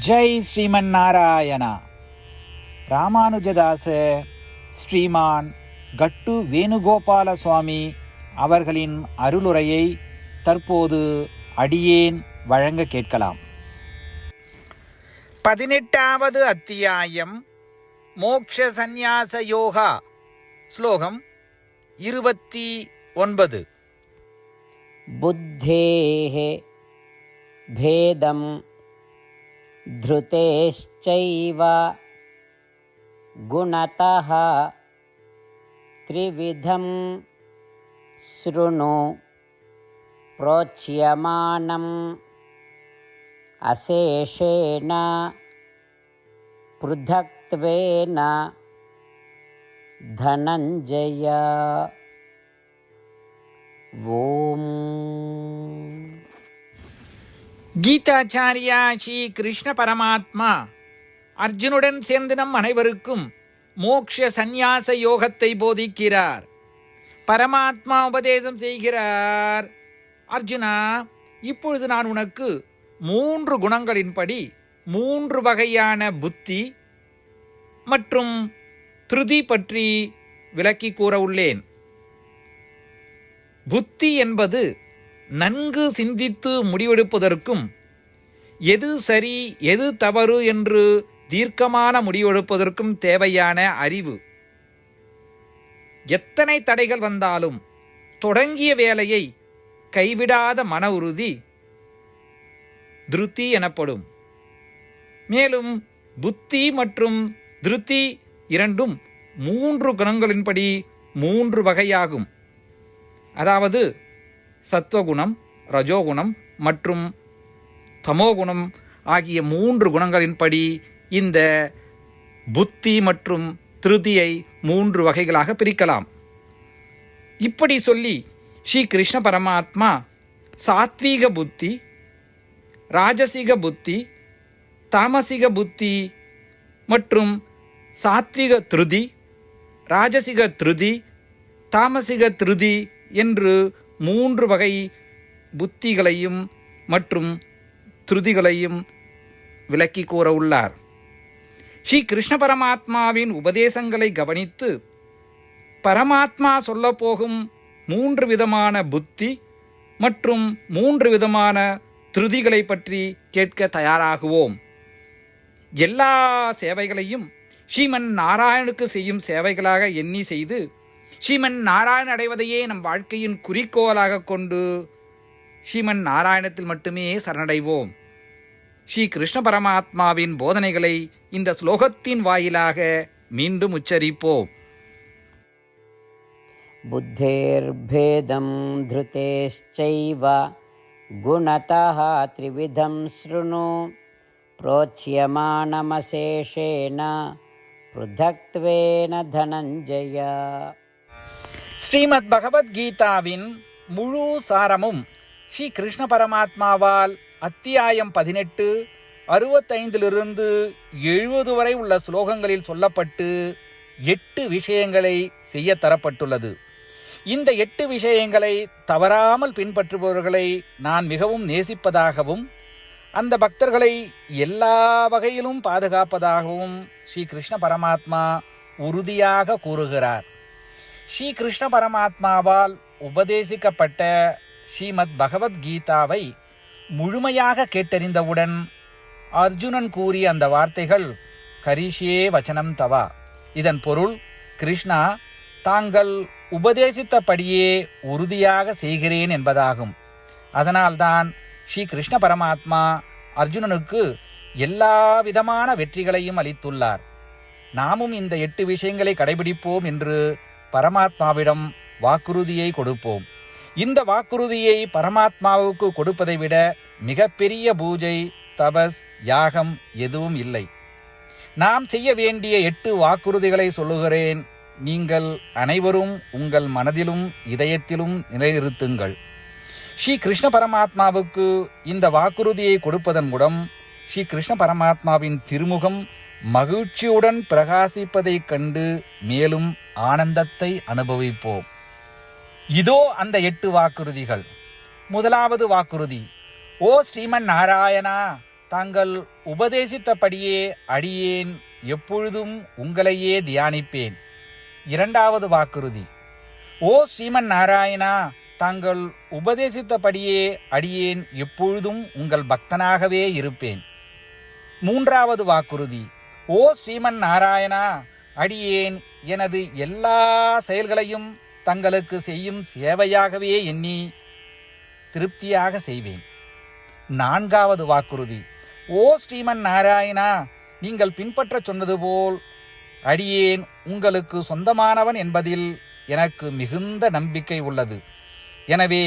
ஜெய் ஸ்ரீமன் நாராயணா. ராமானுஜதாச ஸ்ரீமான் கட்டு வேணுகோபால சுவாமி அவர்களின் அருளுரையை தற்போது அடியேன் வழங்க கேட்கலாம். 18வது அத்தியாயம் மோக்ஷ சந்நியாச யோகா. ஸ்லோகம் 29. புத்தேஹ பேதம் த்ருதேஷ்சைவ குணதஹ த்ரிவிதம் ஸ்ருணு ப்ரோச்யமானம் அசேஷேன ப்ருதக்த்வேன தனஞ்சய. ஓம். கீதாச்சாரியா ஸ்ரீ கிருஷ்ண பரமாத்மா அர்ஜுனுடன் சேர்ந்து நம் அனைவருக்கும் மோக்ஷ சந்நியாச யோகத்தை போதிக்கிறார். பரமாத்மா உபதேசம் செய்கிறார். அர்ஜுனா, இப்பொழுது நான் உனக்கு 3 குணங்களின்படி 3 வகையான புத்தி மற்றும் திருதி பற்றி விளக்கி கூற உள்ளேன். புத்தி என்பது நன்கு சிந்தித்து முடிவெடுப்பதற்கும் எது சரி எது தவறு என்று தீர்க்கமான முடிவெடுப்பதற்கும் தேவையான அறிவு. எத்தனை தடைகள் வந்தாலும் தொடங்கிய வேலையை கைவிடாத மன உறுதி திருத்தி எனப்படும். மேலும் புத்தி மற்றும் திருத்தி இரண்டும் 3 குணங்களின்படி 3 வகையாகும். அதாவது சத்வகுணம், ரஜோகுணம் மற்றும் தமோகுணம் ஆகிய 3 குணங்களின்படி இந்த புத்தி மற்றும் திருதியை 3 வகைகளாக பிரிக்கலாம். இப்படி சொல்லி ஸ்ரீ கிருஷ்ண பரமாத்மா சாத்வீக புத்தி, ராஜசிக புத்தி, தாமசிக புத்தி மற்றும் சாத்விக திருதி, ராஜசிக திருதி, தாமசிக திருதி என்று 3 வகை புத்திகளையும் மற்றும் திருதிகளையும் விளக்கி கூற உள்ளார். ஸ்ரீ கிருஷ்ண பரமாத்மாவின் உபதேசங்களை கவனித்து பரமாத்மா சொல்லப்போகும் 3 விதமான புத்தி மற்றும் 3 விதமான திருதிகளை பற்றி கேட்க தயாராகுவோம். எல்லா சேவைகளையும் ஸ்ரீமன் நாராயணுக்கு செய்யும் சேவைகளாக எண்ணி செய்து ஸ்ரீமன் நாராயண அடைவதையே நம் வாழ்க்கையின் குறிக்கோளாக கொண்டு ஸ்ரீமன் நாராயணத்தில் மட்டுமே சரணடைவோம். ஸ்ரீ கிருஷ்ண பரமாத்மாவின் போதனைகளை இந்த ஸ்லோகத்தின் வாயிலாக மீண்டும் உச்சரிப்போம். புத்தேர்பேதம் த்ருதேஷ்சைவ குணதஹ த்ரிவிதம் ஸ்ருணு ப்ரோச்யமானமசேஷேன ப்ருதக்த்வேன தனஞ்சய. ஸ்ரீமத் பகவத்கீதாவின் முழு சாரமும் ஸ்ரீ கிருஷ்ண பரமாத்மாவால் அத்தியாயம் 18 65 70 வரை உள்ள ஸ்லோகங்களில் சொல்லப்பட்டு 8 விஷயங்களை செய்ய தரப்பட்டுள்ளது. இந்த 8 விஷயங்களை தவறாமல் பின்பற்றுபவர்களை நான் மிகவும் நேசிப்பதாகவும் அந்த பக்தர்களை எல்லா வகையிலும் பாதுகாப்பதாகவும் ஸ்ரீ கிருஷ்ண பரமாத்மா உறுதியாக கூறுகிறார். ஸ்ரீ கிருஷ்ண பரமாத்மாவால் உபதேசிக்கப்பட்ட ஸ்ரீமத் பகவத்கீதாவை முழுமையாக கேட்டறிந்தவுடன் அர்ஜுனன் கூறிய அந்த வார்த்தைகள் கரிஷ்யே வச்சனம் தவா. இதன் பொருள், கிருஷ்ணா, தாங்கள் உபதேசித்தபடியே உறுதியாக செய்கிறேன் என்பதாகும். அதனால்தான் ஸ்ரீ கிருஷ்ண பரமாத்மா அர்ஜுனனுக்கு எல்லா விதமான வெற்றிகளையும் அளித்துள்ளார். நாமும் இந்த 8 விஷயங்களை கடைபிடிப்போம் என்று பரமாத்மாவிடம் வாக்குறுதியை கொடுப்போம். இந்த வாக்குறுதியை பரமாத்மாவுக்கு கொடுப்பதை விட மிகப்பெரிய பூஜை, தபஸ், யாகம் எதுவும் இல்லை. நாம் செய்ய வேண்டிய 8 வாக்குறுதிகளை சொல்லுகிறேன். நீங்கள் அனைவரும் உங்கள் மனதிலும் இதயத்திலும் நிலைநிறுத்துங்கள். ஸ்ரீ கிருஷ்ண பரமாத்மாவுக்கு இந்த வாக்குறுதியை கொடுப்பதன் மூலம் ஸ்ரீ கிருஷ்ண பரமாத்மாவின் திருமுகம் மகிழ்ச்சியுடன் பிரகாசிப்பதைக் கண்டு மேலும் ஆனந்தத்தை அனுபவிப்போம். இதோ அந்த 8 வாக்குறுதிகள். முதலாவது வாக்குறுதி: ஓ ஸ்ரீமன் நாராயணா, தாங்கள் உபதேசித்தபடியே அடியேன் எப்பொழுதும் உங்களையே தியானிப்பேன். இரண்டாவது வாக்குறுதி: ஓ ஸ்ரீமன் நாராயணா, தாங்கள் உபதேசித்தபடியே அடியேன் எப்பொழுதும் உங்கள் பக்தனாகவே இருப்பேன். மூன்றாவது வாக்குறுதி: ஓ ஸ்ரீமன் நாராயணா, அடியேன் எனது எல்லா செயல்களையும் தங்களுக்கு செய்யும் சேவையாகவே எண்ணி திருப்தியாக செய்வேன். நான்காவது வாக்குறுதி: ஓ ஸ்ரீமன் நாராயணா, நீங்கள் பின்பற்ற சொன்னது போல் அடியேன் உங்களுக்கு சொந்தமானவன் என்பதில் எனக்கு மிகுந்த நம்பிக்கை உள்ளது. எனவே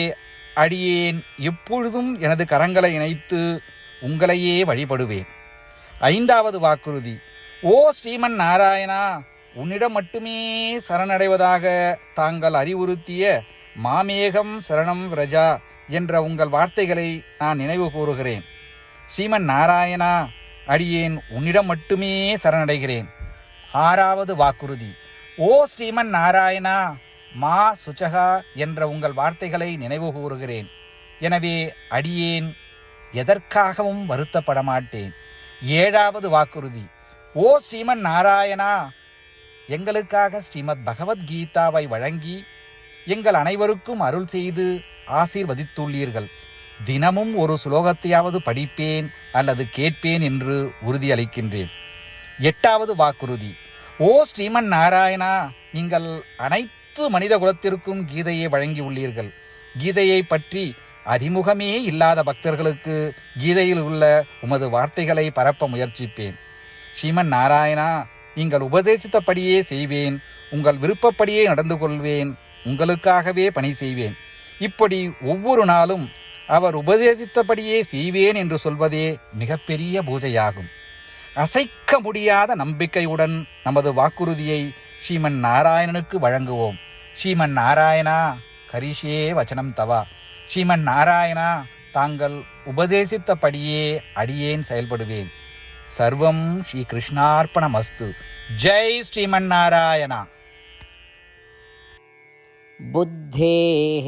அடியேன் எப்பொழுதும் எனது கரங்களை இணைத்து உங்களையே வழிபடுவேன். ஐந்தாவது வாக்குறுதி: ஓ ஸ்ரீமன் நாராயணா, உன்னிடம் மட்டுமே சரணடைவதாக தாங்கள் அறிவுறுத்திய மாமேகம் சரணம் விரஜா என்ற உங்கள் வார்த்தைகளை நான் நினைவு கூறுகிறேன். ஸ்ரீமன் நாராயணா, அடியேன் உன்னிடம் மட்டுமே சரணடைகிறேன். ஆறாவது வாக்குறுதி: ஓ ஸ்ரீமன் நாராயணா, மா சுச்சகா என்ற உங்கள் வார்த்தைகளை நினைவு கூறுகிறேன். எனவே அடியேன் எதற்காகவும் வருத்தப்பட மாட்டேன். ஏழாவது வாக்குறுதி: ஓ ஸ்ரீமன் நாராயணா, எங்களுக்காக ஸ்ரீமத் பகவத்கீதாவை வழங்கி எங்கள் அனைவருக்கும் அருள் செய்து ஆசீர்வதித்துள்ளீர்கள். தினமும் ஒரு சுலோகத்தையாவது படிப்பேன் அல்லது கேட்பேன் என்று உறுதியளிக்கின்றேன். எட்டாவது வாக்குறுதி: ஓ ஸ்ரீமன் நாராயணா, நீங்கள் அனைத்து மனித குலத்திற்கும் கீதையை வழங்கியுள்ளீர்கள். கீதையை பற்றி அறிமுகமே இல்லாத பக்தர்களுக்கு கீதையில் உள்ள உமது வார்த்தைகளை பரப்ப முயற்சிப்பேன். ஸ்ரீமன் நாராயணா, நீங்கள் உபதேசித்தபடியே செய்வேன். உங்கள் விருப்பப்படியே நடந்து கொள்வேன். உங்களுக்காகவே பணி செய்வேன். இப்படி ஒவ்வொரு நாளும் அவர் உபதேசித்தபடியே செய்வேன் என்று சொல்வதே மிகப்பெரிய பூஜையாகும். அசைக்க முடியாத நம்பிக்கையுடன் நமது வாக்குறுதியை ஸ்ரீமன் நாராயணனுக்கு வழங்குவோம். ஸ்ரீமன் நாராயணா, கரிஷே வச்சனம் தவா. ஸ்ரீமன் நாராயணா, தாங்கள் உபதேசித்தபடியே அடியேன் செயல்படுவேன். சர்வம் ஸ்ரீ கிருஷ்ணார்ப்பணமஸ்து. ஜெய் ஸ்ரீமன் நாராயணா. புத்தேஹ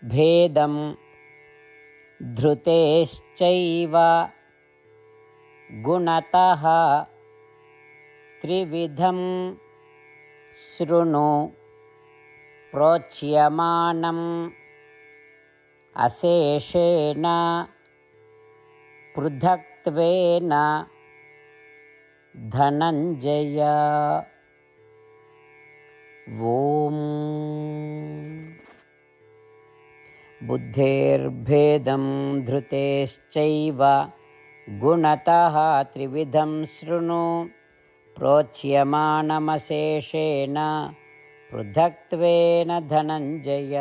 பேதம் த்ருதேஷ்சைவ குணதஹ த்ரிவிதம் ஸ்ருணு ப்ரோச்யமானம் அசேஷேன ப்ருதக்த்வேன தனஞ்சய. ஓம் புத்தேர்பேதம் த்ருதேஷ்சைவ குணதஹ த்ரிவிதம் ஸ்ருணு ப்ரோச்யமானமசேஷேன ப்ருதக்த்வேன தனஞ்சய.